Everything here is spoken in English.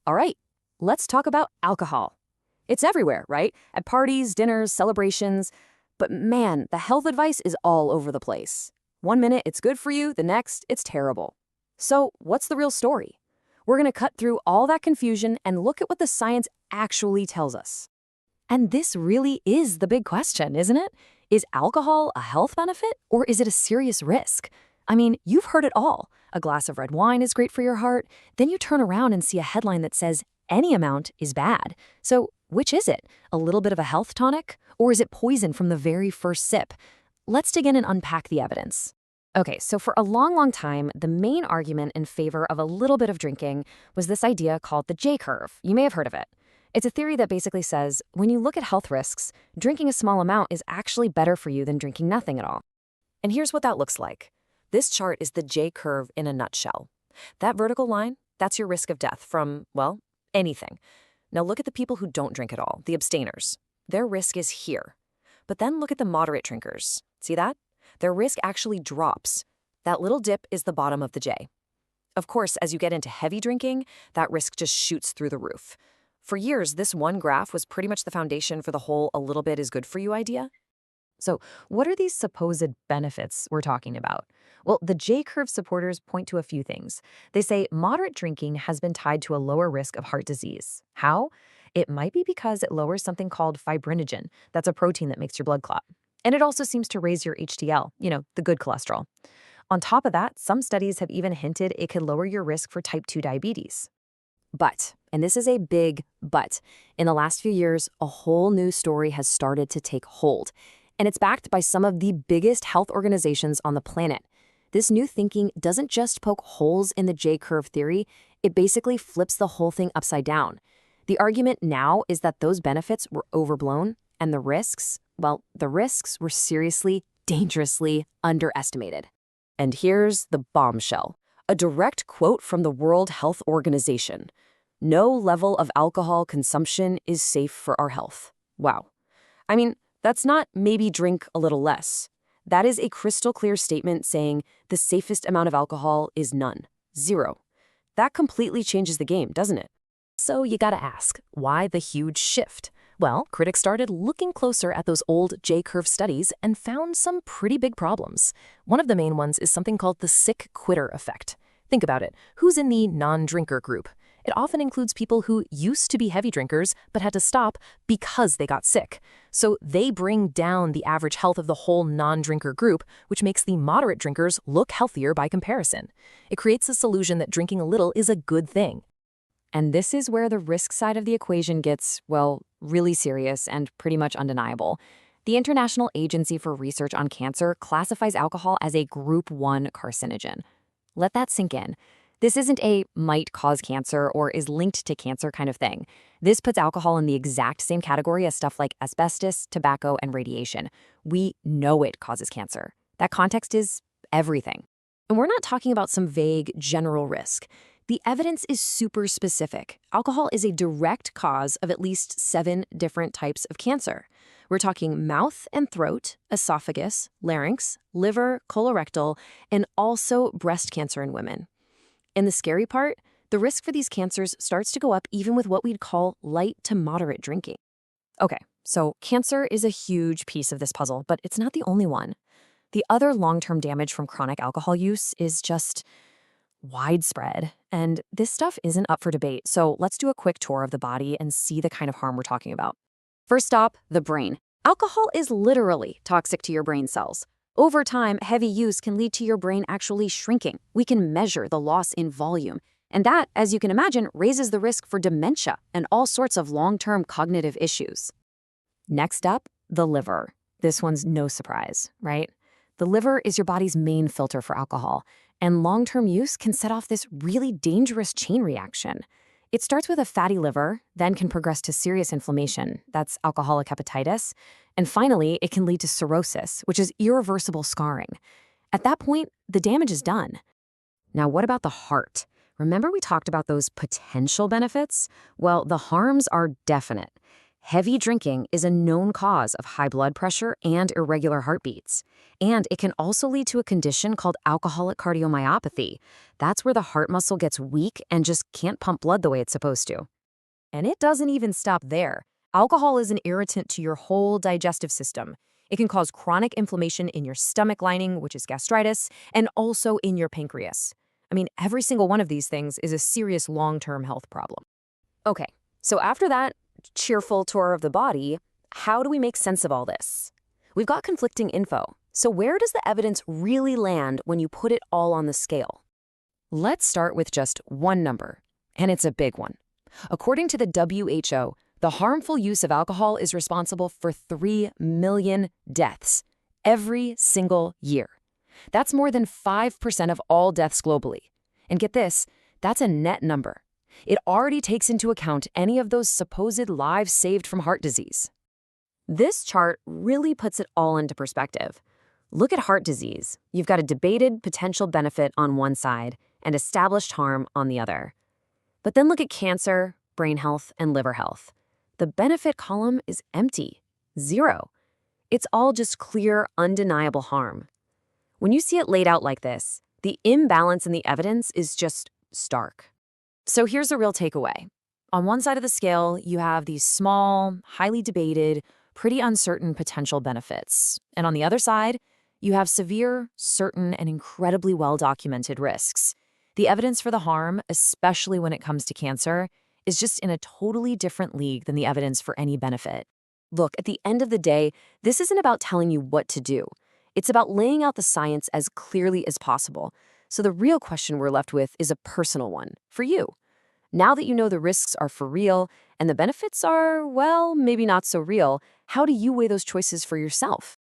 All right, let's talk about alcohol. It's everywhere, right? At parties, dinners, celebrations. But man, the health advice is all over the place. One minute it's good for you, the next it's terrible. So what's the real story? We're going to cut through all that confusion and look at what the science actually tells us. And this really is the big question, isn't it? Is alcohol a health benefit or is it a serious risk? I mean, you've heard it all. A glass of red wine is great for your heart. Then you turn around and see a headline that says any amount is bad. So which is it? A little bit of a health tonic? Or is it poison from the very first sip? Let's dig in and unpack the evidence. Okay, so for a long time, the main argument in favor of a little bit of drinking was this idea called the J-curve. You may have heard of it. It's a theory that basically says, when you look at health risks, drinking a small amount is actually better for you than drinking nothing at all. And here's what that looks like. This chart is the J-curve in a nutshell. That vertical line, that's your risk of death from, well, anything. Now look at the people who don't drink at all, the abstainers. Their risk is here. But then look at the moderate drinkers. See that? Their risk actually drops. That little dip is the bottom of the J. Of course, as you get into heavy drinking, that risk just shoots through the roof. For years, this one graph was pretty much the foundation for the whole a little bit is good for you idea. So what are these supposed benefits we're talking about? Well, the J-curve supporters point to a few things. They say moderate drinking has been tied to a lower risk of heart disease. How? It might be because it lowers something called fibrinogen. That's a protein that makes your blood clot. And it also seems to raise your HDL, the good cholesterol. On top of that, some studies have even hinted it could lower your risk for type 2 diabetes. But, and this is a big but, in the last few years, a whole new story has started to take hold. And it's backed by some of the biggest health organizations on the planet. This new thinking doesn't just poke holes in the J-curve theory, it basically flips the whole thing upside down. The argument now is that those benefits were overblown, and the risks, well, the risks were seriously, dangerously underestimated. And here's the bombshell. A direct quote from the World Health Organization. No level of alcohol consumption is safe for our health. Wow. I mean, that's not maybe drink a little less. That is a crystal clear statement saying the safest amount of alcohol is none. Zero. That completely changes the game, doesn't it? So you gotta ask, why the huge shift? Well, critics started looking closer at those old J-curve studies and found some pretty big problems. One of the main ones is something called the sick quitter effect. Think about it. Who's in the non-drinker group? It often includes people who used to be heavy drinkers but had to stop because they got sick. So they bring down the average health of the whole non-drinker group, which makes the moderate drinkers look healthier by comparison. It creates this illusion that drinking a little is a good thing. And this is where the risk side of the equation gets, well, really serious and pretty much undeniable. The International Agency for Research on Cancer classifies alcohol as a Group 1 carcinogen. Let that sink in. This isn't a might cause cancer or is linked to cancer kind of thing. This puts alcohol in the exact same category as stuff like asbestos, tobacco, and radiation. We know it causes cancer. That context is everything. And we're not talking about some vague general risk. The evidence is super specific. Alcohol is a direct cause of at least 7 different types of cancer. We're talking mouth and throat, esophagus, larynx, liver, colorectal, and also breast cancer in women. And the scary part, the risk for these cancers starts to go up even with what we'd call light to moderate drinking. Okay, so cancer is a huge piece of this puzzle, but it's not the only one. The other long-term damage from chronic alcohol use is just widespread, and this stuff isn't up for debate, so let's do a quick tour of the body and see the kind of harm we're talking about. First stop, the brain. Alcohol is literally toxic to your brain cells. Over time, heavy use can lead to your brain actually shrinking. We can measure the loss in volume, and that, as you can imagine, raises the risk for dementia and all sorts of long-term cognitive issues. Next up, the liver. This one's no surprise, right? The liver is your body's main filter for alcohol, and long-term use can set off this really dangerous chain reaction. It starts with a fatty liver, then can progress to serious inflammation, that's alcoholic hepatitis, and finally, it can lead to cirrhosis, which is irreversible scarring. At that point, the damage is done. Now, what about the heart? Remember we talked about those potential benefits? Well, the harms are definite. Heavy drinking is a known cause of high blood pressure and irregular heartbeats. And it can also lead to a condition called alcoholic cardiomyopathy. That's where the heart muscle gets weak and just can't pump blood the way it's supposed to. And it doesn't even stop there. Alcohol is an irritant to your whole digestive system. It can cause chronic inflammation in your stomach lining, which is gastritis, and also in your pancreas. I mean, every single one of these things is a serious long-term health problem. Okay, so after that cheerful tour of the body, how do we make sense of all this? We've got conflicting info. So where does the evidence really land when you put it all on the scale? Let's start with just one number, and it's a big one. According to the WHO, the harmful use of alcohol is responsible for 3 million deaths every single year. That's more than 5% of all deaths globally. And get this, that's a net number. It already takes into account any of those supposed lives saved from heart disease. This chart really puts it all into perspective. Look at heart disease. You've got a debated potential benefit on one side and established harm on the other. But then look at cancer, brain health, and liver health. The benefit column is empty, 0. It's all just clear, undeniable harm. When you see it laid out like this, the imbalance in the evidence is just stark. So here's the real takeaway. On one side of the scale, you have these small, highly debated, pretty uncertain potential benefits. And on the other side, you have severe, certain, and incredibly well-documented risks. The evidence for the harm, especially when it comes to cancer, is just in a totally different league than the evidence for any benefit. Look, at the end of the day, this isn't about telling you what to do. It's about laying out the science as clearly as possible. So the real question we're left with is a personal one, for you. Now that you know the risks are for real and the benefits are, well, maybe not so real, how do you weigh those choices for yourself?